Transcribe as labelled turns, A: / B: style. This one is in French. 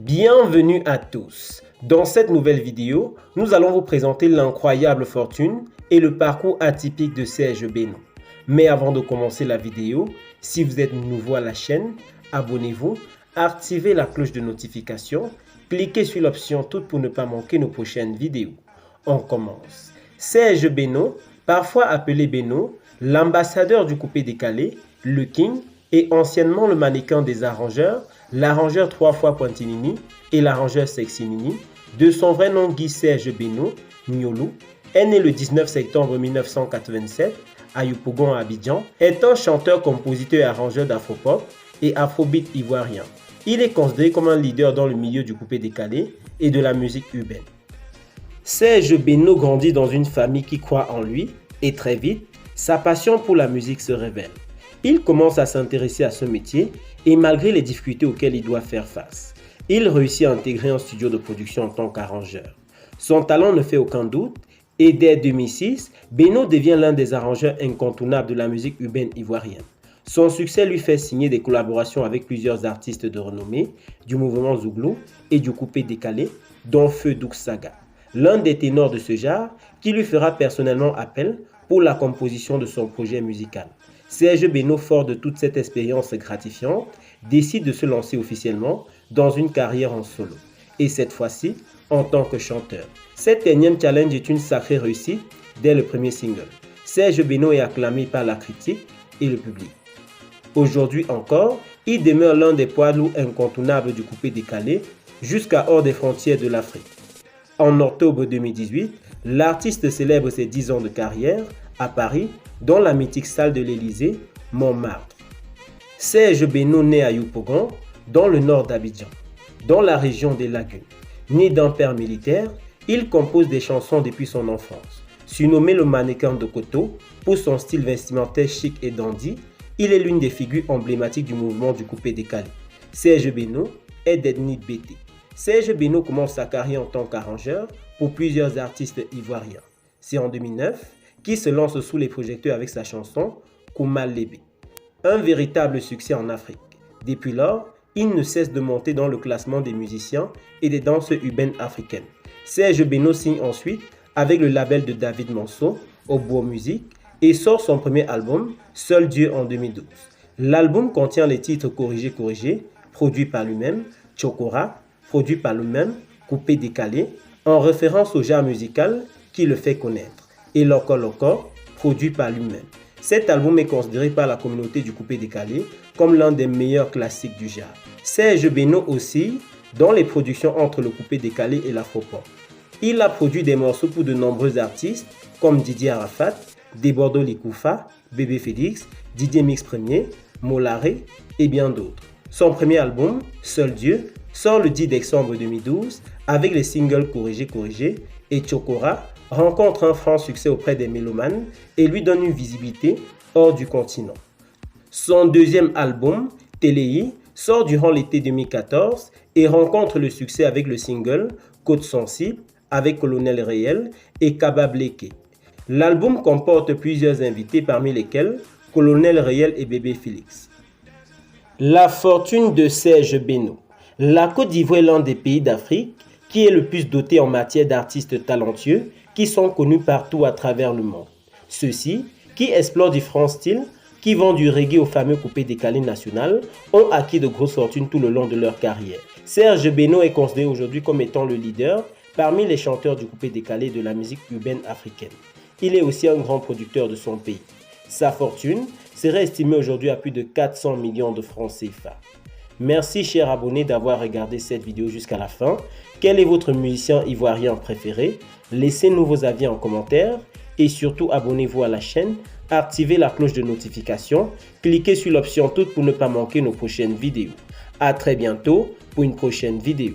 A: Bienvenue à tous. Dans cette nouvelle vidéo, nous allons vous présenter l'incroyable fortune et le parcours atypique de Serge Beno. Mais avant de commencer la vidéo, si vous êtes nouveau à la chaîne, abonnez-vous, activez la cloche de notification, cliquez sur l'option toute pour ne pas manquer nos prochaines vidéos. On commence. Serge Beno, parfois appelé Beno, l'ambassadeur du coupé décalé, le King et anciennement le mannequin des arrangeurs, l'arrangeur 3 fois Pointinini et l'arrangeur Sexy Nini, de son vrai nom Guy Serge Beno, Niolou, est né le 19 septembre 1987 à Yopougon à Abidjan, est un chanteur, compositeur et arrangeur d'afropop et afrobeat ivoirien. Il est considéré comme un leader dans le milieu du coupé décalé et de la musique urbaine. Serge Beno grandit dans une famille qui croit en lui et très vite, sa passion pour la musique se révèle. Il commence à s'intéresser à ce métier et malgré les difficultés auxquelles il doit faire face, il réussit à intégrer un studio de production en tant qu'arrangeur. Son talent ne fait aucun doute et dès 2006, Beno devient l'un des arrangeurs incontournables de la musique urbaine ivoirienne. Son succès lui fait signer des collaborations avec plusieurs artistes de renommée du mouvement Zouglou et du coupé décalé, dont Feu Doux Saga, l'un des ténors de ce genre qui lui fera personnellement appel pour la composition de son projet musical. Serge Beno, fort de toute cette expérience gratifiante, décide de se lancer officiellement dans une carrière en solo. Et cette fois-ci, en tant que chanteur. Cet énième challenge est une sacrée réussite dès le premier single. Serge Beno est acclamé par la critique et le public. Aujourd'hui encore, il demeure l'un des poids lourds incontournables du coupé décalé jusqu'à hors des frontières de l'Afrique. En octobre 2018, l'artiste célèbre ses 10 ans de carrière à Paris, dans la mythique salle de l'Élysée, Montmartre. Serge Beno naît à Yopougon, dans le nord d'Abidjan, dans la région des Lagunes. Né d'un père militaire, il compose des chansons depuis son enfance. Surnommé le mannequin de Koto pour son style vestimentaire chic et dandy, il est l'une des figures emblématiques du mouvement du coupé décalé. Serge Beno est d'ethnie Bété. Serge Beno commence sa carrière en tant qu'arrangeur pour plusieurs artistes ivoiriens. C'est en 2009 qu'il se lance sous les projecteurs avec sa chanson Kouma Lébé, un véritable succès en Afrique. Depuis lors, il ne cesse de monter dans le classement des musiciens et des danses urbaines africaines. Serge Beno signe ensuite avec le label de David Monceau, Obour Music, et sort son premier album, Seul Dieu, en 2012. L'album contient les titres Corrigé Corrigé, produit par lui-même, Chokora, produit par lui-même, Coupé Décalé, en référence au genre musical qui le fait connaître, et Loco Loco, produit par lui-même. Cet album est considéré par la communauté du coupé décalé comme l'un des meilleurs classiques du genre. Serge Beno aussi dans les productions entre le coupé décalé et l'afropop. Il a produit des morceaux pour de nombreux artistes comme Didier Arafat, Debordo Likoufa, Bébé Félix, Didier Mix Premier, Molaré et bien d'autres. Son premier album, Seul Dieu, sort le 10 décembre 2012 avec les singles Corrigé Corrigé et Chokora, rencontre un franc succès auprès des mélomanes et lui donne une visibilité hors du continent. Son deuxième album, Téléi, sort durant l'été 2014 et rencontre le succès avec le single Côte Sensible avec Colonel Réel et Kaba Bleke. L'album comporte plusieurs invités parmi lesquels Colonel Réel et Bébé Félix. La fortune de Serge Beno. La Côte d'Ivoire est l'un des pays d'Afrique qui est le plus doté en matière d'artistes talentueux qui sont connus partout à travers le monde. Ceux-ci, qui explorent différents styles, qui vont du reggae au fameux coupé décalé national, ont acquis de grosses fortunes tout le long de leur carrière. Serge Beno est considéré aujourd'hui comme étant le leader parmi les chanteurs du coupé décalé de la musique urbaine africaine. Il est aussi un grand producteur de son pays. Sa fortune serait estimée aujourd'hui à plus de 400 millions de francs CFA. Merci chers abonnés d'avoir regardé cette vidéo jusqu'à la fin. Quel est votre musicien ivoirien préféré? Laissez-nous vos avis en commentaire et surtout abonnez-vous à la chaîne, activez la cloche de notification, cliquez sur l'option toute pour ne pas manquer nos prochaines vidéos. À très bientôt pour une prochaine vidéo.